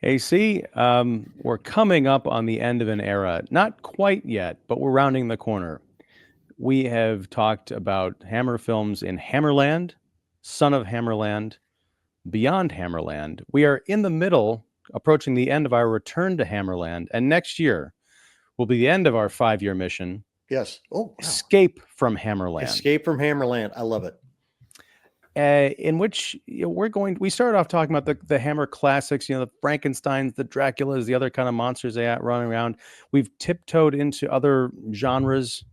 AC, we're coming up on the end of an era. Not quite yet, but we're rounding the corner. We have talked about Hammer films in Hammerland, Son of Hammerland, Beyond Hammerland. We are in the middle, approaching the end of our return to Hammerland, and next year will be the end of our 5-year mission, Yes. Oh, wow. Escape from Hammerland. Escape from Hammerland. I love it. In which we started off talking about the Hammer classics, the Frankensteins, the Draculas, the other kind of monsters they had running around. We've tiptoed into other genres,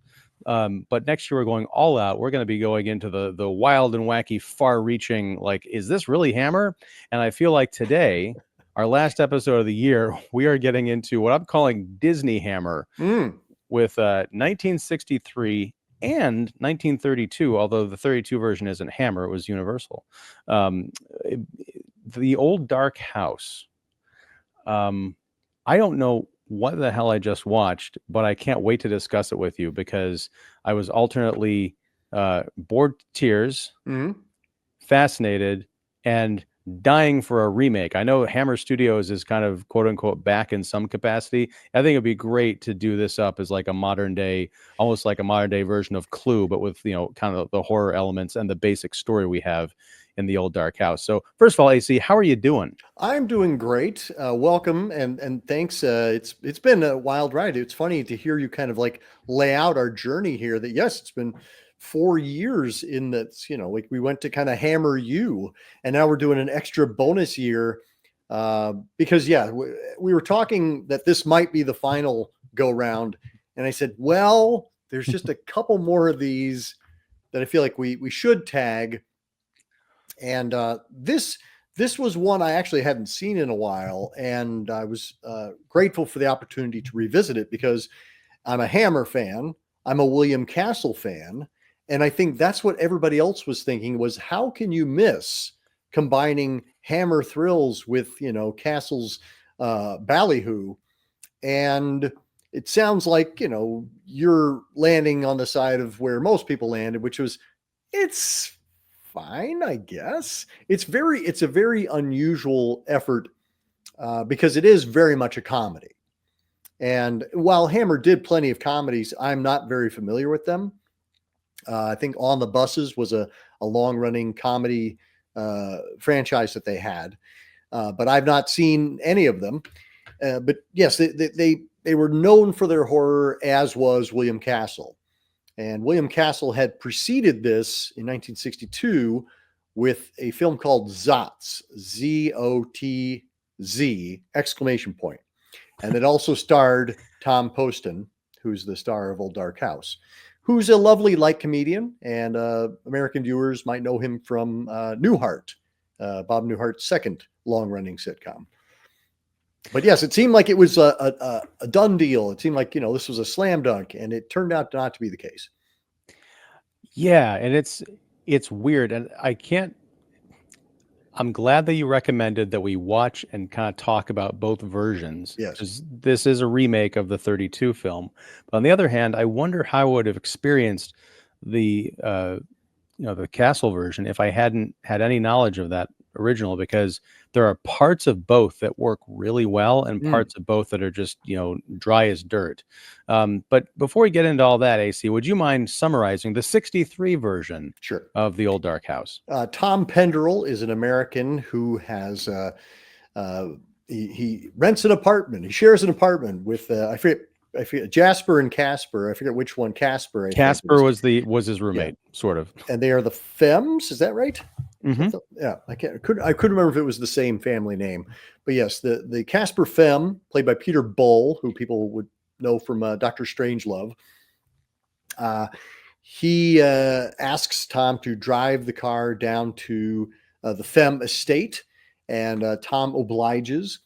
but next year we're going all out. We're going to be going into the wild and wacky, far-reaching. Like, is this really Hammer? And I feel like today, our last episode of the year, we are getting into what I'm calling Disney Hammer with 1963. And 1932, although the 32 version isn't Hammer, it was Universal. The Old Dark House. I don't know what the hell I just watched, but I can't wait to discuss it with you because I was alternately bored to tears, fascinated, and dying for a remake. I know Hammer Studios is kind of quote unquote back in some capacity. I think it'd be great to do this up as like a modern day, almost like a modern day version of Clue, but with, kind of the horror elements and the basic story we have in the Old Dark House. So first of all, AC, how are you doing? I'm doing great. Welcome and thanks. It's been a wild ride. It's funny to hear you kind of like lay out our journey here that yes, it's been 4 years in that, like we went to kind of Hammer you, and now we're doing an extra bonus year because we were talking that this might be the final go round. And I said, well, there's just a couple more of these that I feel like we should tag. And this was one I actually hadn't seen in a while. And I was grateful for the opportunity to revisit it because I'm a Hammer fan. I'm a William Castle fan. And I think that's what everybody else was thinking was, how can you miss combining Hammer thrills with, Castle's ballyhoo? And it sounds like, you're landing on the side of where most people landed, which was, it's fine, I guess. It's a very unusual effort because it is very much a comedy. And while Hammer did plenty of comedies, I'm not very familiar with them. I think On the Buses was a long-running comedy franchise that they had, but I've not seen any of them. But yes, they were known for their horror, as was William Castle. And William Castle had preceded this in 1962 with a film called Zotz, Zotz, exclamation point. And it also starred Tom Poston, who's the star of Old Dark House, who's a lovely light comedian, and American viewers might know him from Newhart, Bob Newhart's second long-running sitcom. But yes, it seemed like it was a done deal. It seemed like, this was a slam dunk, and it turned out not to be the case. Yeah, and it's weird, and I'm glad that you recommended that we watch and kind of talk about both versions. Yes. This is a remake of the 32 film. But on the other hand, I wonder how I would have experienced the the Castle version if I hadn't had any knowledge of that original, because there are parts of both that work really well and parts of both that are just, dry as dirt. But before we get into all that, AC, would you mind summarizing the 63 version of the Old Dark House? Tom Penderell is an American who has, he rents an apartment. He shares an apartment with, I forget Jasper and Casper. I forget which one Casper. Casper was his roommate, sort of. And they are the Femmes. Is that right? Mm-hmm. Yeah, I couldn't remember if it was the same family name, but yes, the Casper Femme, played by Peter Bull, who people would know from Dr. Strangelove. He asks Tom to drive the car down to the Femme estate, and Tom obliges,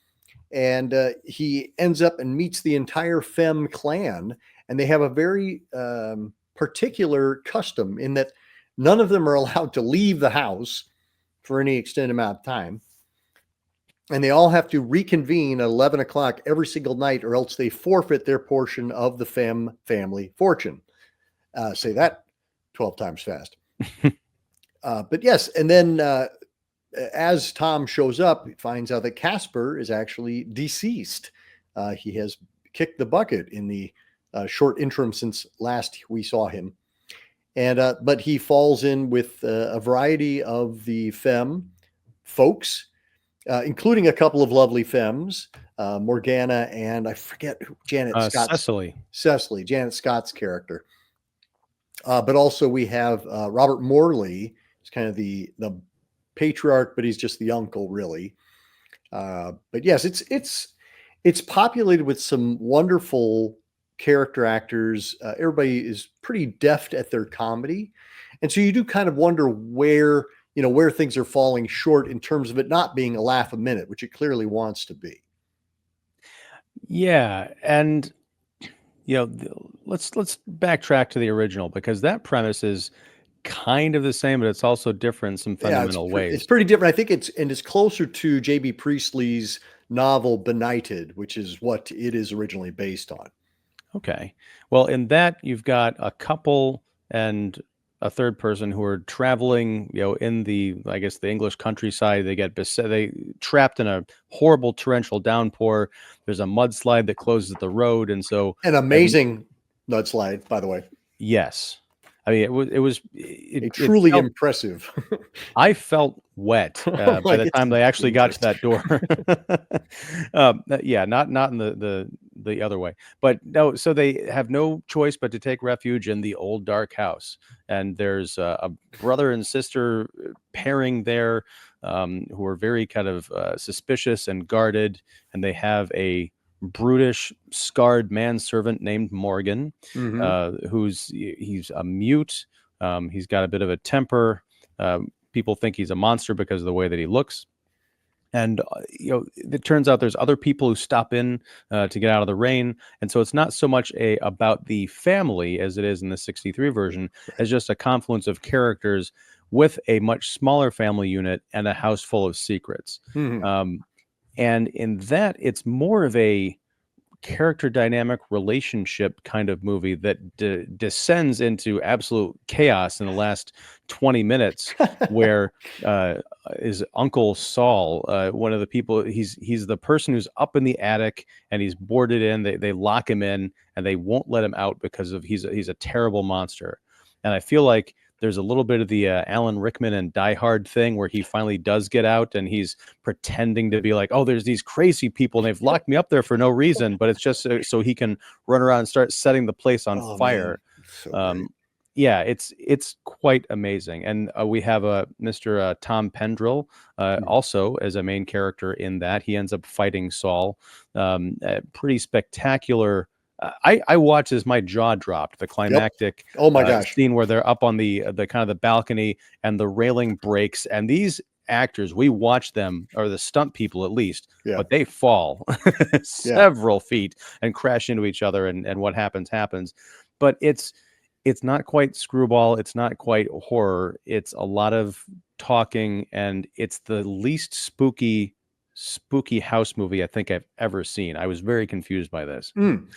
and he ends up and meets the entire Femme clan, and they have a very particular custom in that none of them are allowed to leave the house for any extended amount of time. And they all have to reconvene at 11 o'clock every single night, or else they forfeit their portion of the Femme family fortune. Say that 12 times fast. But yes, and then as Tom shows up, he finds out that Casper is actually deceased. He has kicked the bucket in the short interim since last we saw him. And but he falls in with a variety of the femme folks, including a couple of lovely femmes, Morgana and I forget who, Janet Scott's Cecily, Janet Scott's character. But also we have Robert Morley. He's kind of the patriarch, but he's just the uncle, really. But yes, it's populated with some wonderful character actors. Everybody is pretty deft at their comedy, and so you do kind of wonder where things are falling short in terms of it not being a laugh a minute, which it clearly wants to be. Yeah, and let's backtrack to the original, because that premise is kind of the same, but it's also different in some fundamental ways. It's pretty different. I think it's closer to J.B. Priestley's novel Benighted, which is what it is originally based on. Okay. Well, in that you've got a couple and a third person who are traveling, in the, I guess, the English countryside. They get trapped in a horrible torrential downpour. There's a mudslide that closes the road, and so an amazing mudslide, by the way. Yes. I mean, it truly impressive. I felt wet by the time they actually got to that door. Yeah, not in the other way, but no. So they have no choice but to take refuge in the old dark house, and there's a brother and sister pairing there, who are very kind of suspicious and guarded, and they have a brutish, scarred manservant named Morgan, he's a mute. He's got a bit of a temper. People think he's a monster because of the way that he looks. And it turns out there's other people who stop in to get out of the rain, and so it's not so much about the family as it is in the '63 version, as just a confluence of characters with a much smaller family unit and a house full of secrets. And in that, it's more of a character dynamic relationship kind of movie that descends into absolute chaos in the last 20 minutes, where is Uncle Saul, one of the people, he's the person who's up in the attic, and he's boarded in. They lock him in, and they won't let him out because of he's a terrible monster. And I feel like there's a little bit of the Alan Rickman and Die Hard thing, where he finally does get out, and he's pretending to be like, oh, there's these crazy people and they've locked me up there for no reason, but it's just so he can run around and start setting the place on fire. Yeah, it's quite amazing. And we have Mr. Tom Pendrell also as a main character in that. He ends up fighting Saul. Pretty spectacular. I watched as my jaw dropped, the climactic scene where they're up on the kind of the balcony and the railing breaks, and these actors, we watch them, or the stunt people at least, but they fall several feet and crash into each other, and what happens. But it's not quite screwball, it's not quite horror, it's a lot of talking, and it's the least spooky house movie I think I've ever seen. I was very confused by this.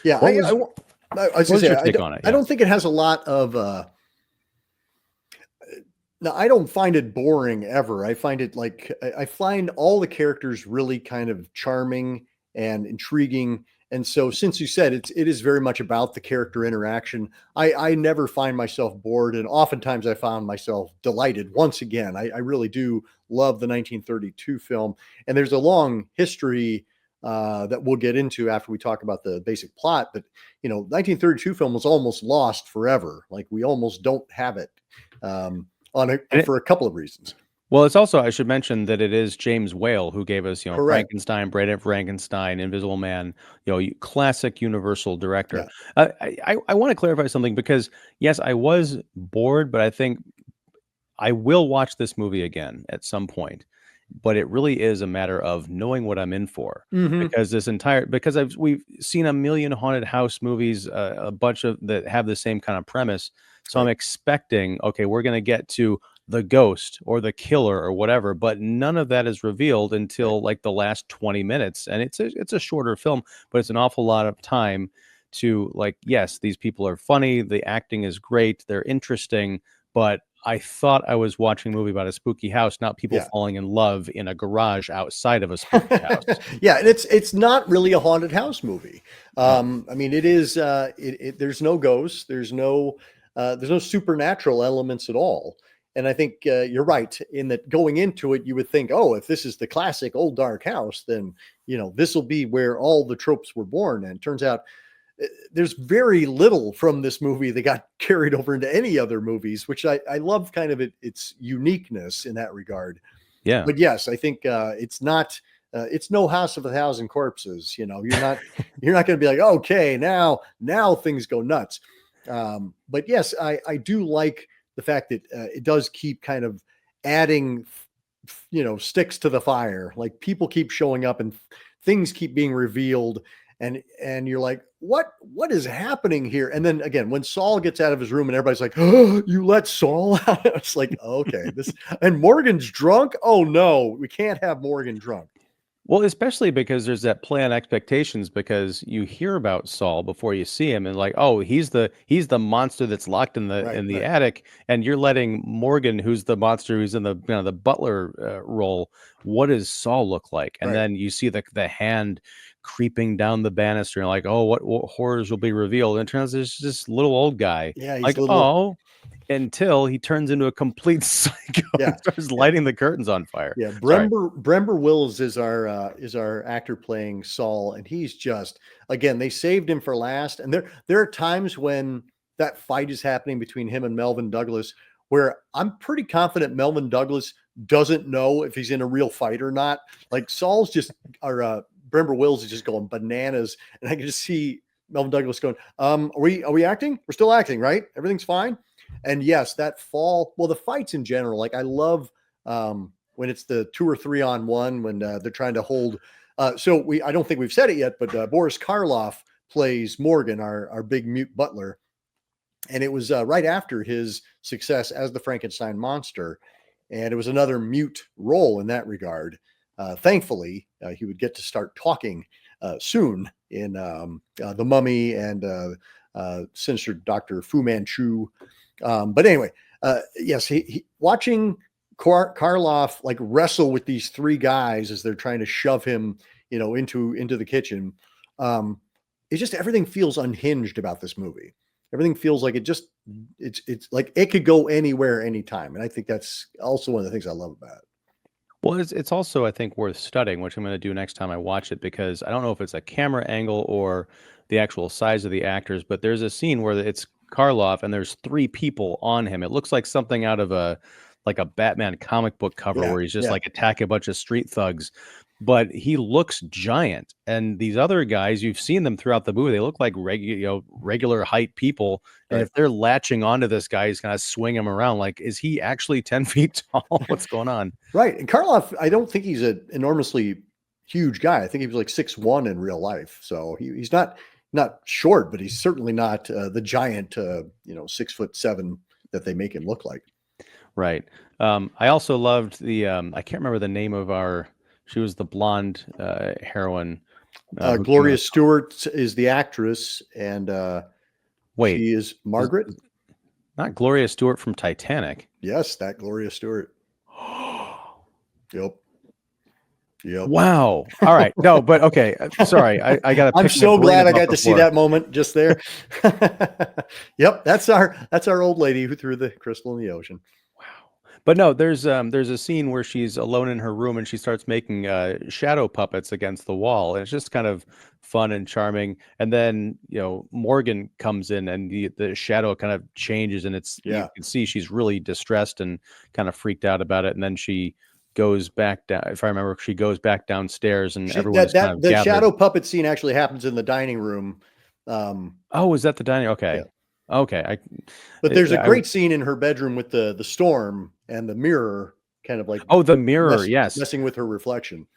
Yeah, what's your take on it? I don't think it has a lot of now, I don't find it boring ever. I find it I find all the characters really kind of charming and intriguing. And so, since you said it is very much about the character interaction, I never find myself bored, and oftentimes I found myself delighted. Once again, I really do love the 1932 film, and there's a long history that we'll get into after we talk about the basic plot. But 1932 film was almost lost forever. Like, we almost don't have it for a couple of reasons. Well, it's also, I should mention that it is James Whale who gave us, Frankenstein, Bride of Frankenstein, Invisible Man, classic Universal director. Yeah. I want to clarify something, because yes, I was bored, but I think I will watch this movie again at some point. But it really is a matter of knowing what I'm in for, because we've seen a million haunted house movies, a bunch of that have the same kind of premise. So I'm expecting, okay, we're going to get to the ghost or the killer or whatever, but none of that is revealed until like the last 20 minutes. And it's a shorter film, but it's an awful lot of time to, like, yes, these people are funny, the acting is great, they're interesting, but I thought I was watching a movie about a spooky house, not people Yeah. falling in love in a garage outside of a spooky house. Yeah, and it's not really a haunted house movie. No. I mean, it is. There's no ghosts. There's no supernatural elements at all. And I think you're right in that going into it, you would think, oh, if this is the classic old dark house, then this will be where all the tropes were born. And it turns out there's very little from this movie that got carried over into any other movies, which I love kind of its uniqueness in that regard. Yeah. But yes, I think it's not. It's no House of a Thousand Corpses. You're not going to be like, okay, now things go nuts. But yes, I do like the fact that it does keep kind of adding, sticks to the fire. Like people keep showing up and things keep being revealed, and you're like, what is happening here? And then again, when Saul gets out of his room and everybody's like, oh, you let Saul out. It's like, okay, and Morgan's drunk. Oh no, we can't have Morgan drunk. Well, especially because there's that play on expectations, because you hear about Saul before you see him, and like, oh, he's the monster that's locked in the Right. attic, and you're letting Morgan, who's the monster, who's in the the butler role. What does Saul look like? And Right. then you see the hand creeping down the banister, and like, oh, what horrors will be revealed? And it turns out it's just little old guy. Yeah, he's Like, a little. oh, until he turns into a complete psycho Yeah. and starts lighting the curtains on fire. Yeah, Sorry. Brember Wills is our actor playing Saul, and he's just, again, they saved him for last. And there are times when that fight is happening between him and Melvin Douglas, where I'm pretty confident Melvin Douglas doesn't know if he's in a real fight or not. Like Saul's just, or Brember Wills is just going bananas, and I can just see Melvin Douglas going, are we acting? We're still acting, right? Everything's fine. And yes, that fall, well, the fights in general, like I love when it's the 2 or 3 on 1, when they're trying to hold. I don't think we've said it yet, but Boris Karloff plays Morgan, our big mute butler. And it was right after his success as the Frankenstein monster. And it was another mute role in that regard. Thankfully, he would get to start talking soon in The Mummy and Sinister Dr. Fu Manchu. But anyway, yes, he watching Karloff like wrestle with these 3 guys as they're trying to shove him, into the kitchen. It's just, everything feels unhinged about this movie. Everything feels like it's like it could go anywhere, anytime. And I think that's also one of the things I love about it. Well, it's also, I think, worth studying, which I'm going to do next time I watch it, because I don't know if it's a camera angle or the actual size of the actors, but there's a scene where it's Karloff and there's 3 people on him. It looks like something out of a Batman comic book cover, Yeah, where he's just yeah. like attacking a bunch of street thugs, but he looks giant. And these other guys, you've seen them throughout the movie, they look like regular height people. And Right. if they're latching onto this guy, he's gonna swing him around. Like, is he actually 10 feet tall? What's going on? Right. And Karloff, I don't think he's an enormously huge guy. I think he was like 6'1" in real life. So he's not short, but he's certainly not the giant, 6'7" that they make him look like. Right. I also loved the I can't remember the name of she was the blonde heroine. Gloria Stuart is the actress, and Wait, she is Margaret. Not Gloria Stuart from Titanic. Yes, that Gloria Stuart. Yep. Wow. All right. No, but okay. Sorry. I got to. I'm so glad I got to see that moment just there. Yep. That's our old lady who threw the crystal in the ocean. But no, there's a scene where she's alone in her room and she starts making shadow puppets against the wall, and it's just kind of fun and charming. And then Morgan comes in and the shadow kind of changes, and you can see she's really distressed and kind of freaked out about it. And then she goes back down. If I remember, she goes back downstairs, and everyone's kind of the gathered. shadow puppet scene actually happens in the dining room. Oh, is that the dining? Okay. Yeah. Okay. But there's a great scene in her bedroom with the storm and the mirror, kind of like, the mirror, yes, messing with her reflection.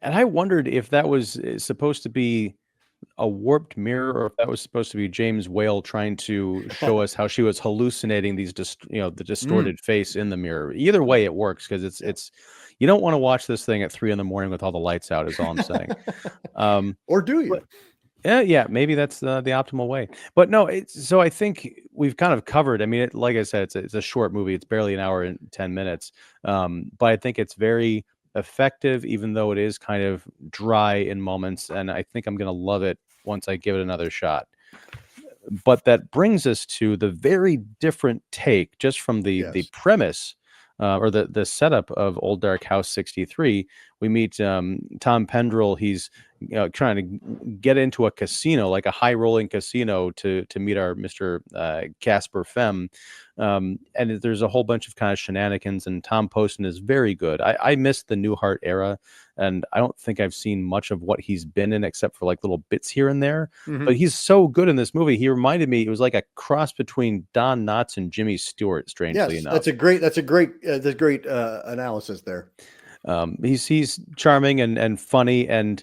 And I wondered if that was supposed to be a warped mirror, or if that was supposed to be James Whale trying to show us how she was hallucinating these the distorted face in the mirror. Either way, it works, because it's you don't want to watch this thing at 3 a.m. with all the lights out, is all I'm saying. Or do you? Yeah, maybe that's the optimal way. But no, so I think we've kind of covered. I mean, like I said, it's a short movie. It's barely an hour and 10 minutes. But I think it's very effective, even though it is kind of dry in moments. And I think I'm gonna love it once I give it another shot. But that brings us to the very different take, just from the Yes. premise, or the setup of Old Dark House 63. We meet Tom Pendrell. He's trying to get into a casino, like a high rolling casino, to meet our Mr. Casper Fem. And there's a whole bunch of kind of shenanigans, and Tom Poston is very good. I miss the Newhart era, and I don't think I've seen much of what he's been in except for like little bits here and there. But Mhm. he's so good in this movie. He reminded me, it was like a cross between Don Knotts and Jimmy Stewart, strangely Yes, enough. that's a great analysis there. He's charming and funny, and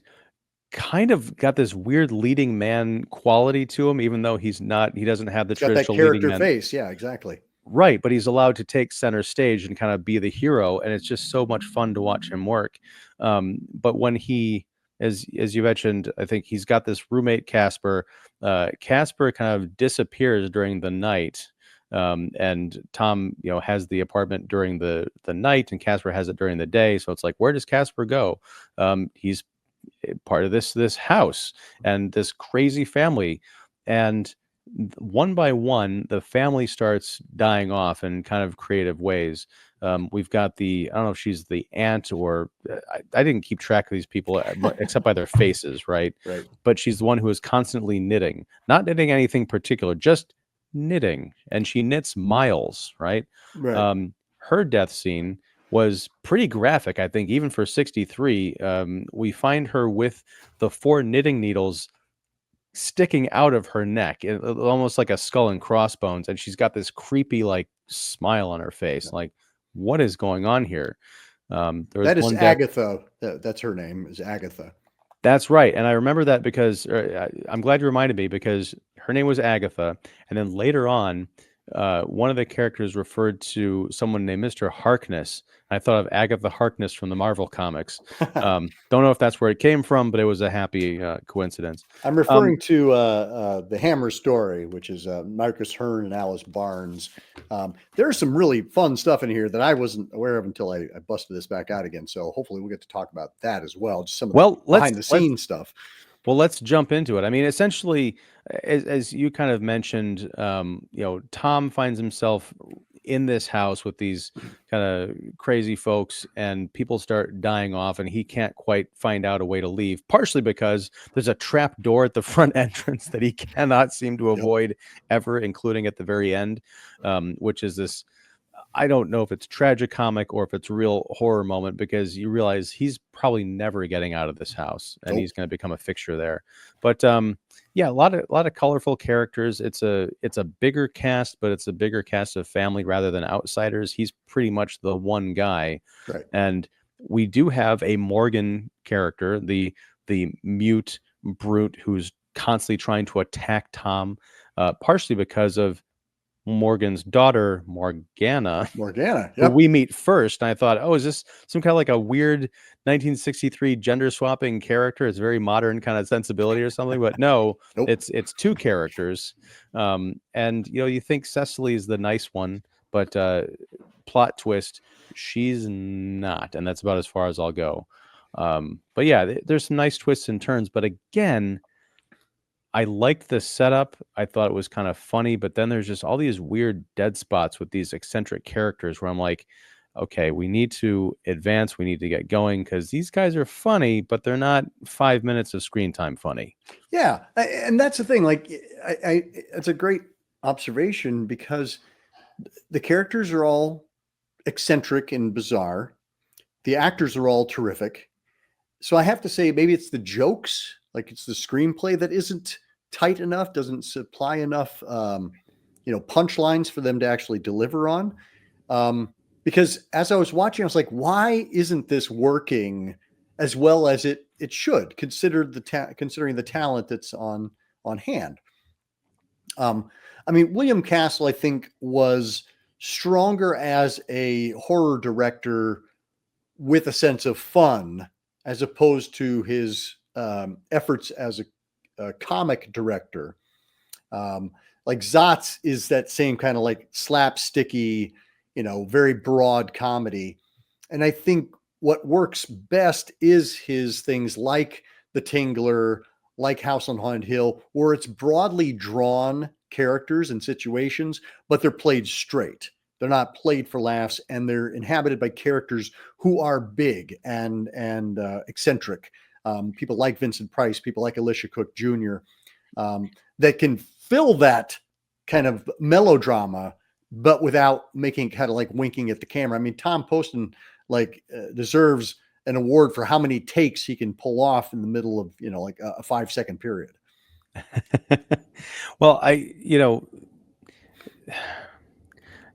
kind of got this weird leading man quality to him, even though he doesn't have the It's got that traditional leading character man. face. Yeah, exactly. Right, but he's allowed to take center stage and kind of be the hero, and it's just so much fun to watch him work. But when he, as you mentioned, I think he's got this roommate Casper. Casper kind of disappears during the night, and Tom, has the apartment during the night, and Casper has it during the day. So it's like, where does Casper go? He's part of this house and this crazy family, and one by one the family starts dying off in kind of creative ways. We've got I don't know if she's the aunt, or I didn't keep track of these people except by their faces, right? Right. But she's the one who is constantly knitting, not knitting anything particular, just knitting, and she knits miles, right? Right. Her death scene was pretty graphic, I think, even for 63. We find her with the four knitting needles sticking out of her neck, almost like a skull and crossbones, and she's got this creepy, like, smile on her face. Like, what is going on here? There was That is one death. Agatha. That's her name, is Agatha. That's right, and I remember that because I'm glad you reminded me, because her name was Agatha, and then later on, one of the characters referred to someone named Mr. Harkness. I thought of Agatha Harkness from the Marvel comics. Don't know if that's where it came from, but it was a happy coincidence. I'm Um, referring to the Hammer story, which is Marcus Hearn and Alice Barnes. There's some really fun stuff in here that I wasn't aware of until I busted this back out again. So hopefully we'll get to talk about that as well. Just some of the well, behind the scenes stuff. let's jump into it. I mean, essentially, as you kind of mentioned, Tom finds himself in this house with these kind of crazy folks, and people start dying off, and he can't quite find out a way to leave, partially because there's a trap door at the front entrance that he cannot seem to Yep. avoid ever, including at the very end, which is this. I don't know if it's tragicomic or if it's a real horror moment, because you realize he's probably never getting out of this house, and Nope. he's going to become a fixture there. But yeah, a lot of colorful characters. It's a bigger cast, but it's a bigger cast of family rather than outsiders. He's pretty much the one guy, Right. and we do have a Morgan character, the mute brute who's constantly trying to attack Tom, partially because of Morgan's daughter, Morgana, Morgana. who Yep. we meet first. And I thought, oh, is this some kind of like a weird 1963 gender swapping character? It's very modern kind of sensibility or something. But no, Nope. it's two characters. And you think Cecily is the nice one, but plot twist, she's not, and that's about as far as I'll go. But yeah, there's some nice twists and turns. But again, I liked the setup. I thought it was kind of funny, but then there's just all these weird dead spots with these eccentric characters where I'm like, okay, we need to advance. We need to get going, because these guys are funny, but they're not 5 minutes of screen time funny. Yeah. And that's the thing. Like, it's a great observation because the characters are all eccentric and bizarre. The actors are all terrific. So I have to say, maybe it's the jokes, like it's the screenplay that isn't tight enough, doesn't supply enough, punchlines for them to actually deliver on. Because as I was watching, I was like, why isn't this working as well as it should, considering the talent that's on hand? I mean, William Castle, I think, was stronger as a horror director with a sense of fun, as opposed to his efforts as comic director. Like Zotz is that same kind of like slapsticky, very broad comedy. And I think what works best is his things like The Tingler, like House on Haunted Hill, where it's broadly drawn characters and situations, but they're played straight. They're not played for laughs, and they're inhabited by characters who are big and eccentric. People like Vincent Price, people like Alicia Cook Jr., that can fill that kind of melodrama, but without making kind of like winking at the camera. I mean, Tom Poston deserves an award for how many takes he can pull off in the middle of, like a 5-second period. Well,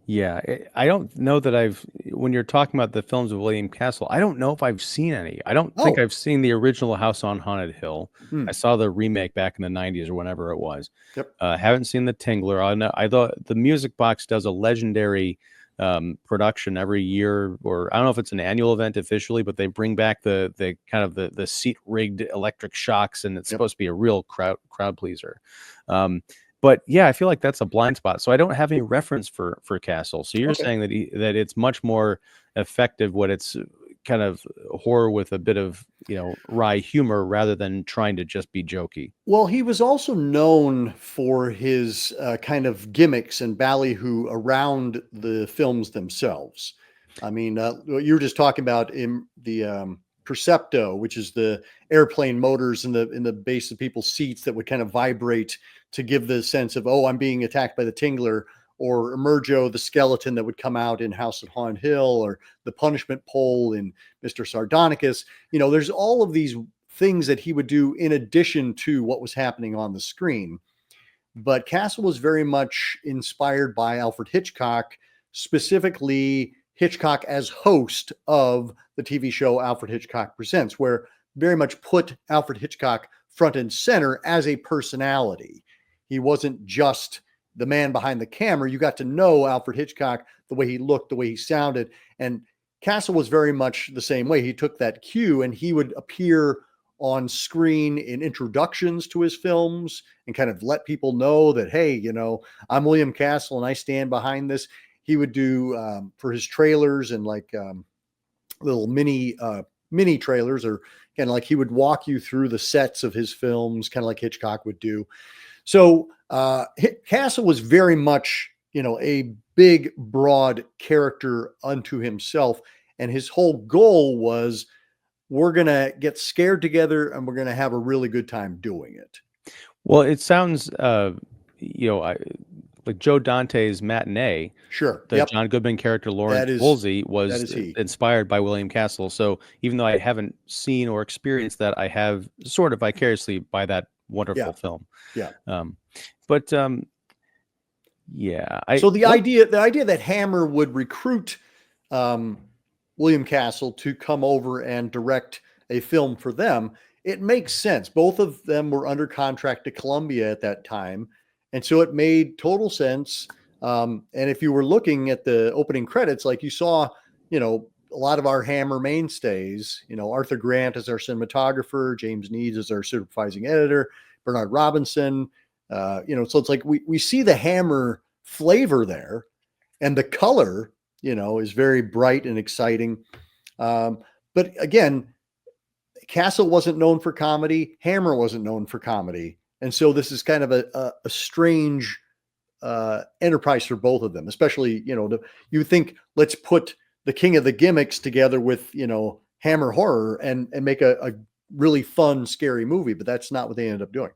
yeah, I don't know that when you're talking about the films of William Castle, I don't know if I've seen any. I don't think I've seen the original House on Haunted Hill. I saw the remake back in the 90s or whenever it was. Yep. Haven't seen The Tingler. I thought the Music Box does a legendary production every year, or I don't know if it's an annual event officially, but they bring back the kind of the seat rigged electric shocks, and it's supposed to be a real crowd pleaser. But yeah, I feel like that's a blind spot. So I don't have any reference for Castle. So you're saying that it's much more effective when it's kind of horror with a bit of, wry humor rather than trying to just be jokey. Well, he was also known for his kind of gimmicks and ballyhoo around the films themselves. I mean, you were just talking about in the Percepto, which is the airplane motors in the base of people's seats that would kind of vibrate to give the sense of, oh, I'm being attacked by the Tingler, or Emerjo, the skeleton that would come out in House of Haunted Hill, or the punishment pole in Mr. Sardonicus. There's all of these things that he would do in addition to what was happening on the screen. But Castle was very much inspired by Alfred Hitchcock, specifically Hitchcock as host of the TV show Alfred Hitchcock Presents, where very much put Alfred Hitchcock front and center as a personality. He wasn't just the man behind the camera. You got to know Alfred Hitchcock, the way he looked, the way he sounded. And Castle was very much the same way. He took that cue and he would appear on screen in introductions to his films and kind of let people know that, hey, I'm William Castle and I stand behind this. He would do for his trailers and little mini trailers, or kind of like he would walk you through the sets of his films, kind of like Hitchcock would do. So Castle was very much, a big, broad character unto himself. And his whole goal was, we're going to get scared together and we're going to have a really good time doing it. Well, it sounds, like Joe Dante's Matinee. Sure. The John Goodman character, Lawrence Woolsey, was inspired by William Castle. So even though I haven't seen or experienced that, I have sort of vicariously by that wonderful film. Yeah. So the idea that Hammer would recruit William Castle to come over and direct a film for them, it makes sense. Both of them were under contract to Columbia at that time. And so it made total sense. And if you were looking at the opening credits, like you saw, a lot of our Hammer mainstays, Arthur Grant as our cinematographer, James Needs as our supervising editor, Bernard Robinson, so it's like we see the Hammer flavor there, and the color, is very bright and exciting. But again, Castle wasn't known for comedy. Hammer wasn't known for comedy. And so this is kind of a strange enterprise for both of them, especially, you think, let's put the king of the gimmicks together with, Hammer horror and make a really fun, scary movie. But that's not what they ended up doing.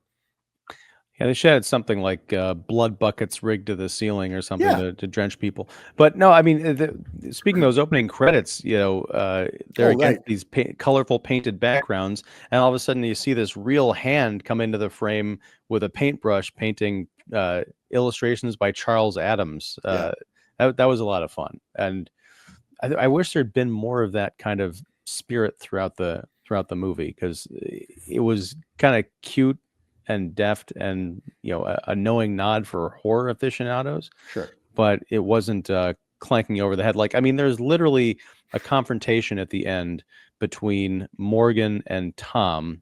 Yeah, they should have something like blood buckets rigged to the ceiling or something to drench people. But no, I mean, speaking of those opening credits, they're against these colorful painted backgrounds, and all of a sudden you see this real hand come into the frame with a paintbrush painting illustrations by Charles Adams. That was a lot of fun, and I wish there'd been more of that kind of spirit throughout the movie, because it was kind of cute and deft, and a knowing nod for horror aficionados. Sure. But it wasn't clanking over the head. Like, I mean, there's literally a confrontation at the end between Morgan and Tom,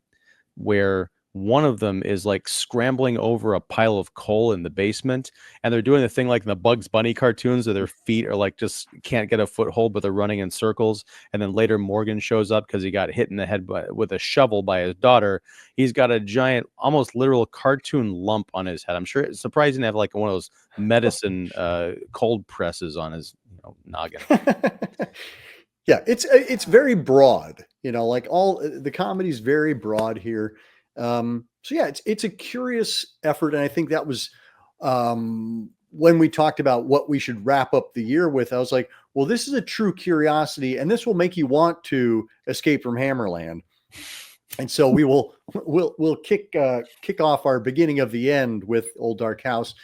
where one of them is like scrambling over a pile of coal in the basement, and they're doing the thing like in the Bugs Bunny cartoons where their feet are like just can't get a foothold, but they're running in circles. And then later Morgan shows up because he got hit in the head with a shovel by his daughter. He's got a giant, almost literal cartoon lump on his head. I'm sure it's surprising to have like one of those medicine cold presses on his noggin. Yeah, it's very broad, like all the comedy's very broad here. So yeah, it's a curious effort, and I think that was when we talked about what we should wrap up the year with. I was like, well, this is a true curiosity, and this will make you want to escape from Hammerland. And so we'll kick off our beginning of the end with Old Dark House.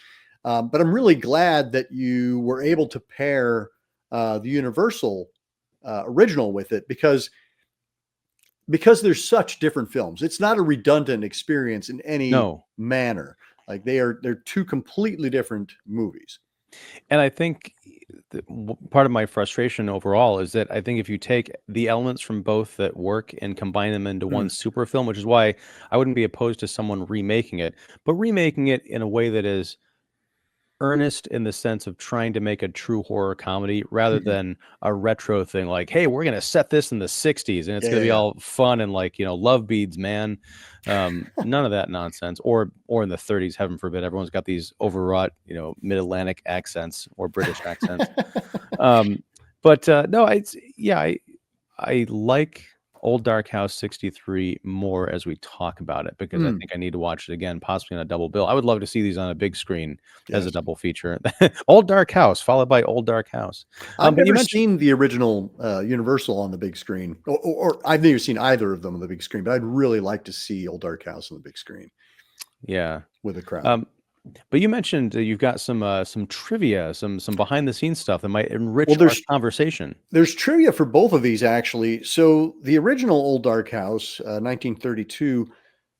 But I'm really glad that you were able to pair the Universal original with it, because there's such different films. It's not a redundant experience in any manner. Like they're two completely different movies. And I think part of my frustration overall is that I think if you take the elements from both that work and combine them into one super film, which is why I wouldn't be opposed to someone remaking it, but remaking it in a way that is earnest in the sense of trying to make a true horror comedy rather than a retro thing like, hey, we're going to set this in the 60s and it's going to be all fun and like, love beads, man. None of that nonsense. Or in the 30s, heaven forbid, everyone's got these overwrought, mid-Atlantic accents or British accents. No, I like Old Dark House 63 more as we talk about it, because I think I need to watch it again, possibly on a double bill. I would love to see these on a big screen as a double feature. Old Dark House followed by Old Dark House. I've never seen the original Universal on the big screen, or I've never seen either of them on the big screen, but I'd really like to see Old Dark House on the big screen. Yeah, with a crowd. But you mentioned you've got some trivia, some behind the scenes stuff that might enrich our conversation. There's trivia for both of these, actually. So the original Old Dark House, 1932,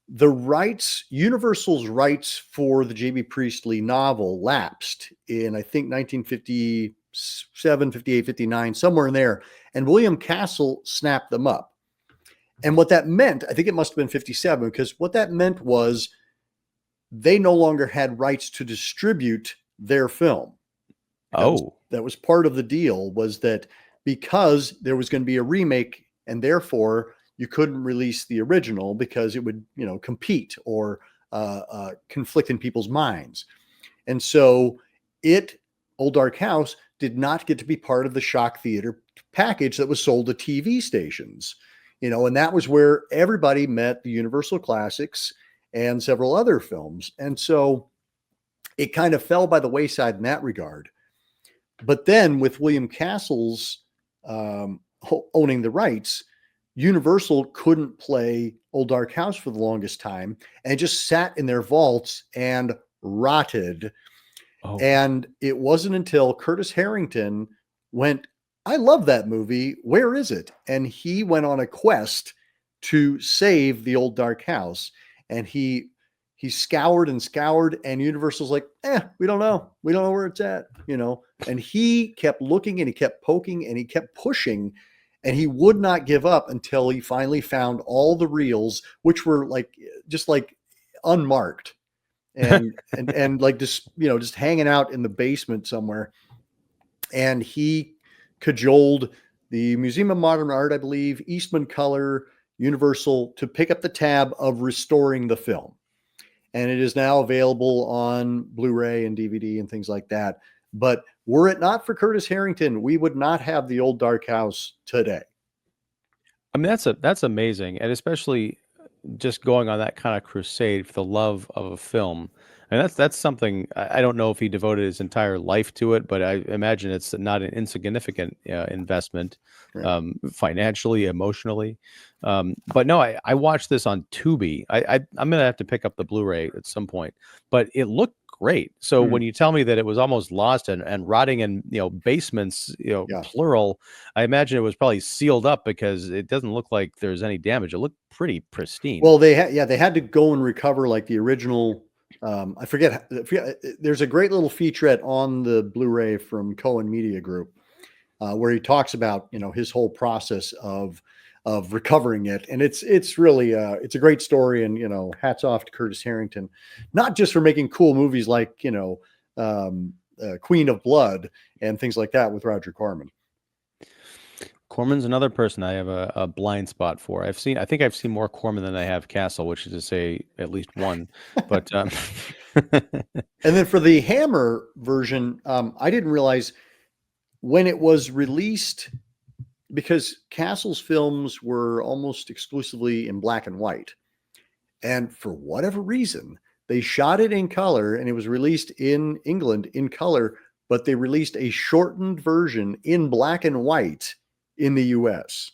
the rights, Universal's rights for the J.B. Priestley novel lapsed in, I think, 1957, 58, 59, somewhere in there. And William Castle snapped them up. And what that meant, I think it must have been 57, because what that meant was they no longer had rights to distribute their film. That was part of the deal, was that because there was going to be a remake and therefore you couldn't release the original because it would, compete or conflict in people's minds. And so Old Dark House did not get to be part of the shock theater package that was sold to TV stations, and that was where everybody met the Universal Classics and several other films. And so it kind of fell by the wayside in that regard. But then with William Castle's owning the rights, Universal couldn't play Old Dark House for the longest time and just sat in their vaults and rotted. And it wasn't until Curtis Harrington went, I love that movie. Where is it? And he went on a quest to save the Old Dark House. And he scoured and scoured, and Universal's like, we don't know. We don't know where it's at, and he kept looking and he kept poking and he kept pushing, and he would not give up until he finally found all the reels, which were just unmarked and like just hanging out in the basement somewhere. And he cajoled the Museum of Modern Art, I believe, Eastman Color, Universal, to pick up the tab of restoring the film. And it is now available on Blu-ray and DVD and things like that. But were it not for Curtis Harrington, we would not have the Old Dark House today. I mean, that's amazing. And especially just going on that kind of crusade for the love of a film. And that's something, I don't know if he devoted his entire life to it, but I imagine it's not an insignificant investment, financially, emotionally. But no, I watched this on Tubi. I'm going to have to pick up the Blu-ray at some point, but it looked great. So when you tell me that it was almost lost and rotting in, basements, plural, I imagine it was probably sealed up because it doesn't look like there's any damage. It looked pretty pristine. Well, they had to go and recover like the original. I forget. There's a great little featurette on the Blu-ray from Cohen Media Group where he talks about his whole process of of recovering it. And it's really it's a great story. And hats off to Curtis Harrington, not just for making cool movies like Queen of Blood and things like that with Roger Corman. Corman's another person I have a blind spot for. I think I've seen more Corman than I have Castle, which is to say at least one. But and then for the Hammer version, I didn't realize when it was released, because Castle's films were almost exclusively in black and white. And for whatever reason, they shot it in color, and it was released in England in color, but they released a shortened version in black and white in the US.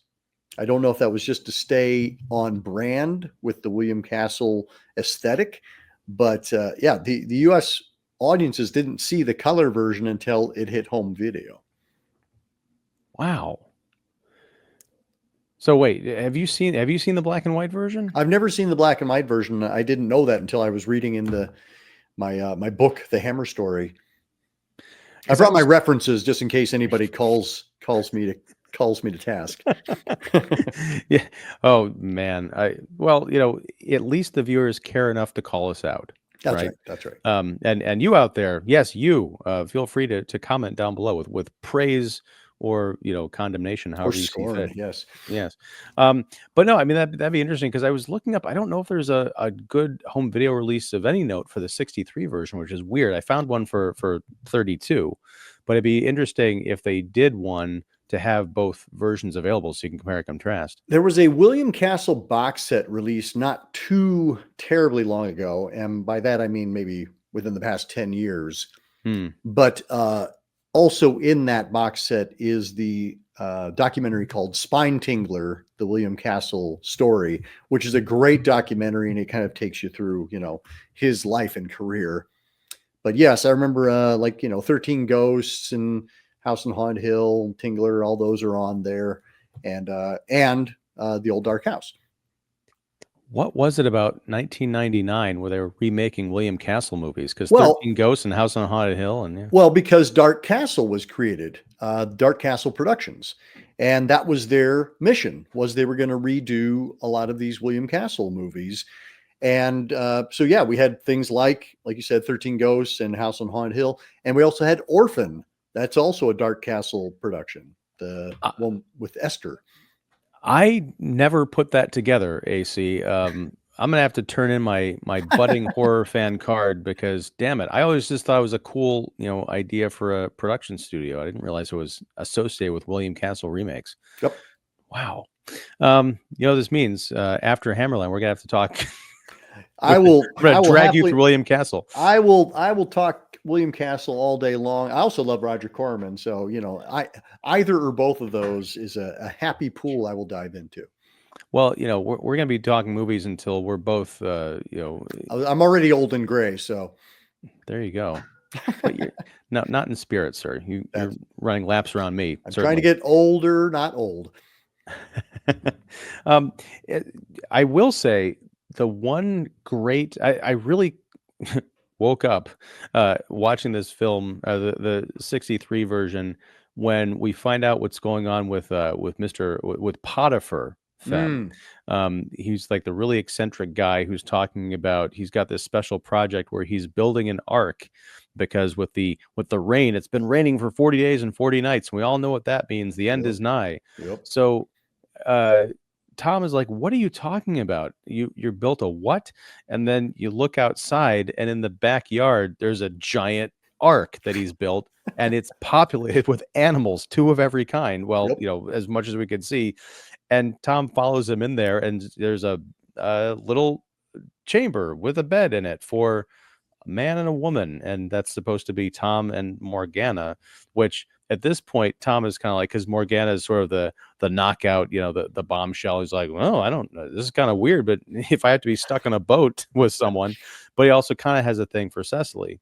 I don't know if that was just to stay on brand with the William Castle aesthetic, but yeah, the US audiences didn't see the color version until it hit home video. Wow. So wait, have you seen the black and white version? I've never seen the black and white version. I didn't know that until I was reading in my book, The Hammer Story. I brought my references just in case anybody calls me to task. Yeah. Oh man. At least the viewers care enough to call us out. That's right. right. That's right. And you out there, yes, you feel free to comment down below with praise or condemnation, however you see fit. Yes. But no, I mean that'd be interesting, because I was looking up. I don't know if there's a good home video release of any note for the 63 version, which is weird. I found one for 32, but it'd be interesting if they did one to have both versions available so you can compare and contrast. There was a William Castle box set released not too terribly long ago, and by that I mean maybe within the past 10 years. But also in that box set is the documentary called Spine Tingler, the William Castle story, which is a great documentary, and it kind of takes you through, his life and career. But yes, I remember 13 Ghosts and House on Haunted Hill, Tingler, all those are on there, and The Old Dark House. What was it about 1999 where they were remaking William Castle movies? Because 13 Ghosts and House on Haunted Hill, and well, because Dark Castle was created, Dark Castle Productions, and that was their mission, was they were going to redo a lot of these William Castle movies. And so yeah, we had things like you said, 13 Ghosts and House on Haunted Hill, and we also had Orphan. That's also a Dark Castle production, the one with Esther. I never put that together, AC. I'm gonna have to turn in my budding horror fan card, because damn it, I always just thought it was a cool idea for a production studio. I didn't realize it was associated with William Castle remakes. Yep. Wow. This means after Hammerland, we're gonna have to talk. I will drag you through William Castle. I will talk William Castle all day long. I also love Roger Corman, so either or both of those is a happy pool I will dive into. Well, we're going to be talking movies until we're both I'm already old and gray, so there you go. But you're not in spirit, sir. You're running laps around me. I'm trying to get older, not old. I will say the one great I really woke up watching this film, the 63 version, when we find out what's going on with Potiphar. He's like the really eccentric guy who's talking about he's got this special project where he's building an ark, because with the rain, it's been raining for 40 days and 40 nights, and we all know what that means. The end is nigh. Yep. So Tom is like, what are you talking about? You're built a what? And then you look outside, and in the backyard, there's a giant ark that he's built, and it's populated with animals, 2 of every kind. Well, Yep. As much as we could see. And Tom follows him in there, and there's a little chamber with a bed in it for a man and a woman. And that's supposed to be Tom and Morgana, which at this point, Tom is kind of like, because Morgana is sort of the knockout, the bombshell. He's like, well, I don't know. This is kind of weird, but if I have to be stuck on a boat with someone, but he also kind of has a thing for Cecily.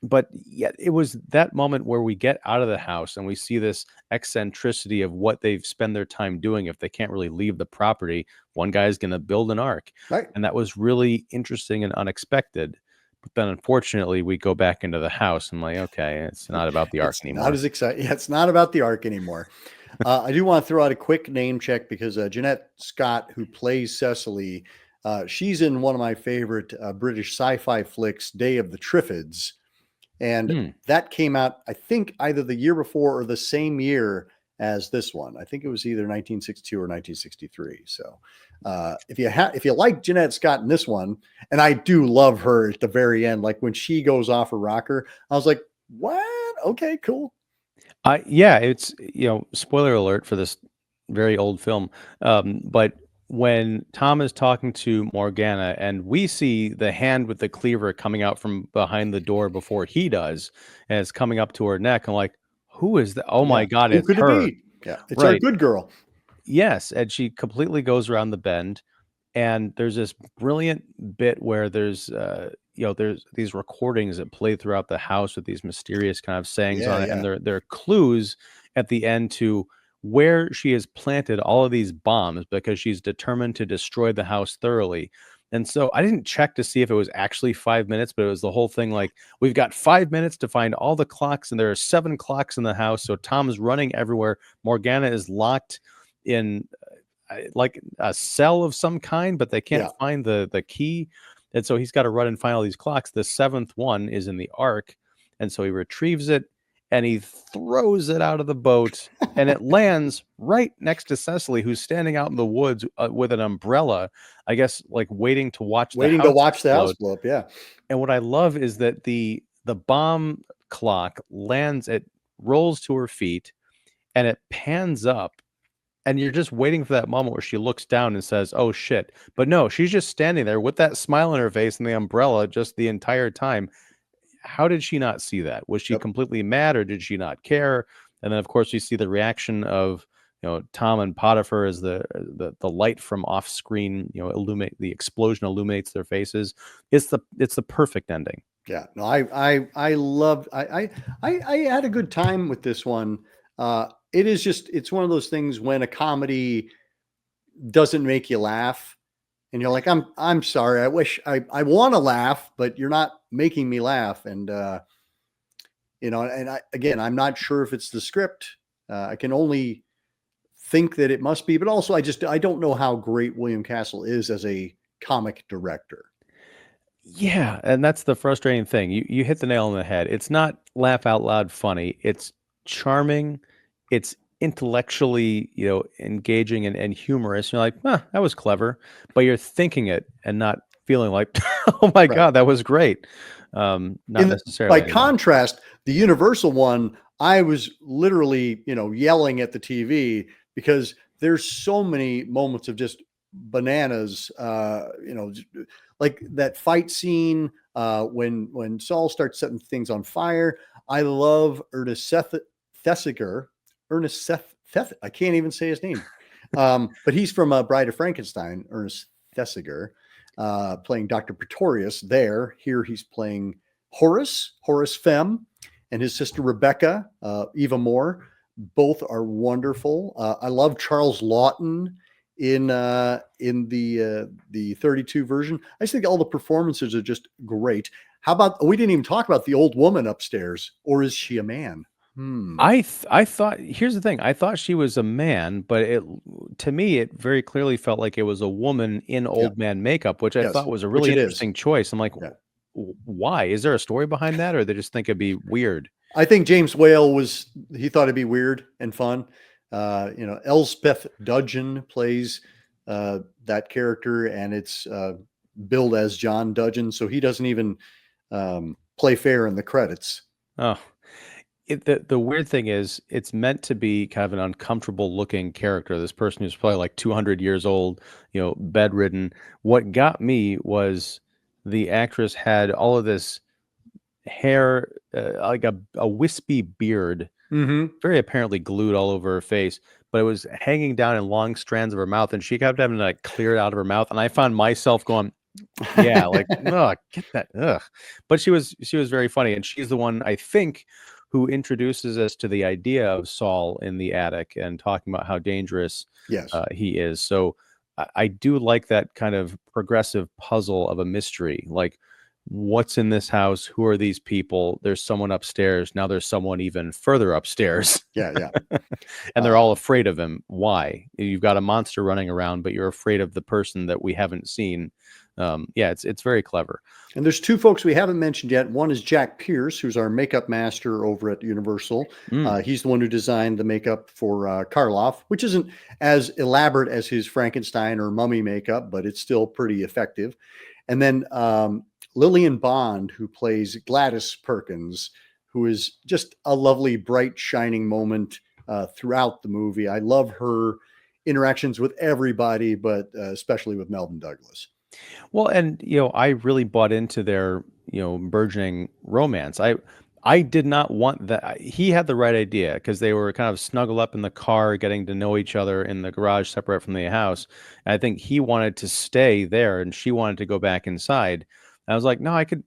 But yeah, it was that moment where we get out of the house and we see this eccentricity of what they've spent their time doing. If they can't really leave the property, one guy's going to build an ark. Right. And that was really interesting and unexpected. But then unfortunately, we go back into the house. I'm like, okay, it's not about the ark anymore. Not as exciting. Yeah, it's not about the ark anymore. I do want to throw out a quick name check because Jeanette Scott, who plays Cecily, she's in one of my favorite British sci-fi flicks, Day of the Triffids. And Hmm. that came out, I think, either the year before or the same year as this one. I think it was either 1962 or 1963. So if you like Jeanette Scott in this one, and I do love her at the very end, like when she goes off her rocker, I was like, what? Okay, cool. Yeah, it's, spoiler alert for this very old film. But when Tom is talking to Morgana and we see the hand with the cleaver coming out from behind the door before he does, and it's coming up to her neck, I'm like, who is that? Oh my Yeah. God, Who it's could it her. be? Yeah. It's our Right. good girl. Yes. And she completely goes around the bend. And there's this brilliant bit where there's these recordings that play throughout the house with these mysterious kind of sayings Yeah. on it, and Yeah. they're clues at the end to where she has planted all of these bombs because she's determined to destroy the house thoroughly. And so I didn't check to see if it was actually 5 minutes, but it was the whole thing like, we've got 5 minutes to find all the clocks, and there are 7 clocks in the house. So Tom's running everywhere. Morgana is locked in like a cell of some kind, but they can't Yeah. find the key. And so he's got to run and find all these clocks. The seventh one is in the ark. And so he retrieves it and he throws it out of the boat, and it lands right next to Cecily, who's standing out in the woods with an umbrella, I guess, like waiting to watch the Waiting to house watch the house explode. blow up. Yeah. And what I love is that the bomb clock lands, it rolls to her feet, and it pans up, and you're just waiting for that moment where she looks down and says, "Oh shit." But no, she's just standing there with that smile on her face and the umbrella just the entire time. How did she not see that? Was she Yep. completely mad, or did she not care? And then of course you see the reaction of, Tom and Potiphar as the light from off screen, illuminate, the explosion illuminates their faces. It's the perfect ending. Yeah. No, I loved, I had a good time with this one. It is just, it's one of those things when a comedy doesn't make you laugh and you're like, I'm sorry. I wish I want to laugh, but you're not making me laugh. And, and again, I'm not sure if it's the script. I can only think that it must be, but also I don't know how great William Castle is as a comic director. Yeah, and that's the frustrating thing. You hit the nail on the head. It's not laugh out loud funny. It's charming. It's intellectually, engaging and humorous. You're like, that was clever, but you're thinking it and not feeling like, oh my Right. God, that was great. Not By necessarily anymore. contrast, the Universal one, I was literally, yelling at the TV because there's so many moments of just bananas, like that fight scene when Saul starts setting things on fire. I love Thesiger. I can't even say his name. But he's from Bride of Frankenstein, Ernest Thesiger, playing Dr. Pretorius there. Here he's playing Horace Fem, and his sister Rebecca, Eva Moore. Both are wonderful. I love Charles Lawton in the 32 version. I just think all the performances are just great. How about, we didn't even talk about the old woman upstairs, or is she a man? I thought, here's the thing. I thought she was a man, but to me it very clearly felt like it was a woman in Yeah. old man makeup, which I Yes, thought was a which really it is. interesting choice. I'm like, Yeah. why? Is there a story behind that, or they just think it'd be weird? I think James Whale he thought it'd be weird and fun. Elspeth Dudgeon plays that character, and it's billed as John Dudgeon, so he doesn't even play fair in the credits. Oh, the weird thing is, it's meant to be kind of an uncomfortable looking character. This person who's probably like 200 years old, bedridden. What got me was the actress had all of this hair, like a wispy beard, Mm-hmm. very apparently glued all over her face, but it was hanging down in long strands of her mouth, and she kept having to like clear it out of her mouth. And I found myself going, yeah, like, ugh, get that, ugh. But she was very funny, and she's the one, I think, who introduces us to the idea of Saul in the attic and talking about how dangerous Yes. he is. So I do like that kind of progressive puzzle of a mystery. Like, what's in this house? Who are these people? There's someone upstairs. Now there's someone even further upstairs. Yeah. And they're all afraid of him. Why? You've got a monster running around, but you're afraid of the person that we haven't seen. Yeah, it's very clever. And there's two folks we haven't mentioned yet. One is Jack Pierce, who's our makeup master over at Universal. He's the one who designed the makeup for Karloff, which isn't as elaborate as his Frankenstein or mummy makeup, but it's still pretty effective. And then Lillian Bond, who plays Gladys Perkins, who is just a lovely, bright, shining moment throughout the movie. I love her interactions with everybody, but especially with Melvin Douglas. Well, and I really bought into their burgeoning romance. I did not want that. He had the right idea because they were kind of snuggled up in the car, getting to know each other in the garage, separate from the house. And I think he wanted to stay there, and she wanted to go back inside. And I was like, no, I could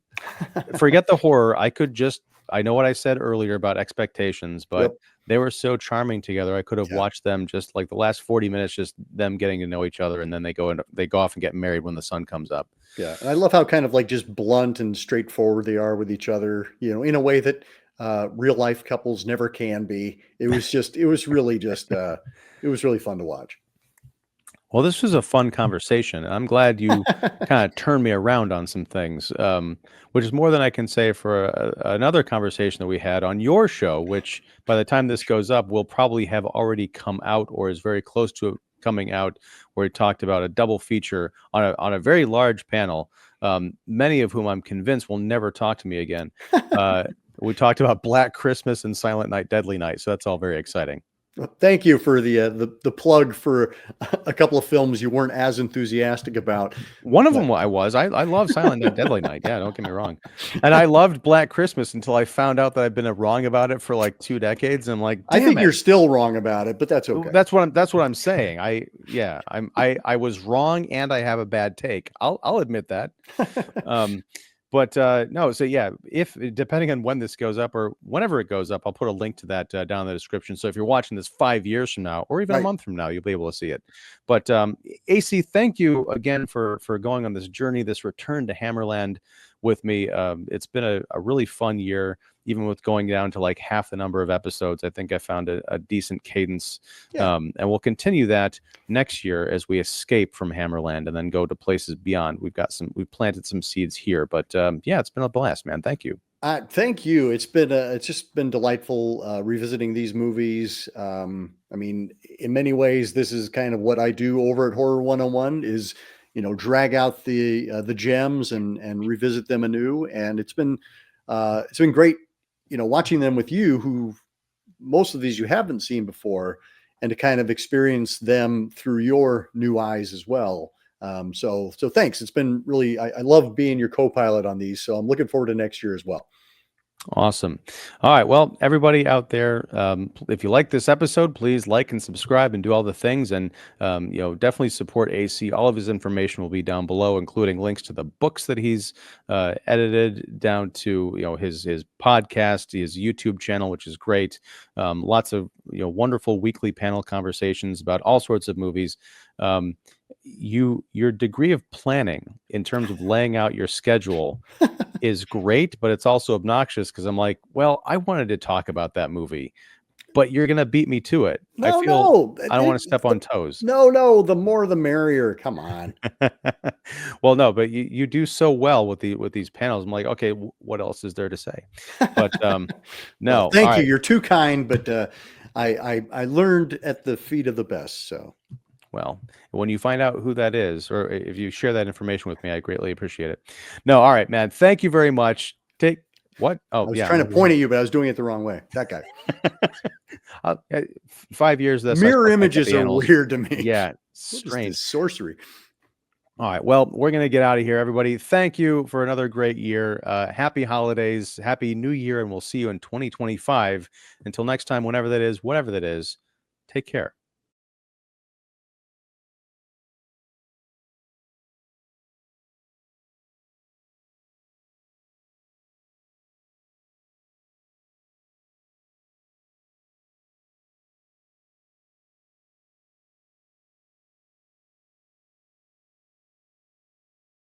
forget the horror. I know what I said earlier about expectations, but they were so charming together. I could have watched them just like the last 40 minutes, just them getting to know each other, and then they go off and get married when the sun comes up. Yeah, and I love how kind of like just blunt and straightforward they are with each other, in a way that real life couples never can be. It was really fun to watch. Well, this was a fun conversation, and I'm glad you kind of turned me around on some things, which is more than I can say for another conversation that we had on your show, which by the time this goes up, will probably have already come out or is very close to coming out, where we talked about a double feature on a very large panel, many of whom I'm convinced will never talk to me again. We talked about Black Christmas and Silent Night, Deadly Night, so that's all very exciting. Well, thank you for the plug for a couple of films you weren't as enthusiastic about. One of them I love Silent Night, Deadly Night. Yeah, don't get me wrong. And I loved Black Christmas until I found out that I've been wrong about it for like 2 decades. I'm like, I think you're still wrong about it, but that's okay. That's what I'm saying. I was wrong, and I have a bad take. I'll admit that. But no, so yeah, if depending on when this goes up or whenever it goes up, I'll put a link to that down in the description. So if you're watching this 5 years from now, or even a month from now, you'll be able to see it. But AC, thank you again for going on this journey, this return to Hammerland with me. It's been a really fun year, even with going down to like half the number of episodes. I think I found a decent cadence, and we'll continue that next year as we escape from Hammerland and then go to places beyond. We've planted some seeds here, but yeah, it's been a blast, man. Thank you. Thank you. It's just been delightful revisiting these movies. I mean, in many ways, this is kind of what I do over at Horror 101 is, drag out the gems and revisit them anew. And it's been great, watching them with you, who most of these you haven't seen before, and to kind of experience them through your new eyes as well. So thanks. It's been really, I love being your co-pilot on these. So I'm looking forward to next year as well. Awesome. All right. Well, everybody out there, if you like this episode, please like and subscribe and do all the things. And, definitely support AC. All of his information will be down below, including links to the books that he's edited, down to, his podcast, his YouTube channel, which is great. Lots of, wonderful weekly panel conversations about all sorts of movies. Your degree of planning in terms of laying out your schedule is great, but it's also obnoxious because I'm like, well, I wanted to talk about that movie, but you're gonna beat me to it. I don't want to step on toes. No, the more the merrier. Come on. Well, no, but you do so well with these panels. I'm like, okay, what else is there to say? But no. Well, thank you. Right. You're too kind, but I learned at the feet of the best. So. Well, when you find out who that is, or if you share that information with me, I greatly appreciate it. No, all right, man. Thank you very much. What? Oh, I was trying to point at you, but I was doing it the wrong way. That guy. 5 years. Mirror images are weird to me. Yeah, strange sorcery. All right. Well, we're gonna get out of here, everybody. Thank you for another great year. Happy holidays, happy New Year, and we'll see you in 2025. Until next time, whatever that is, take care.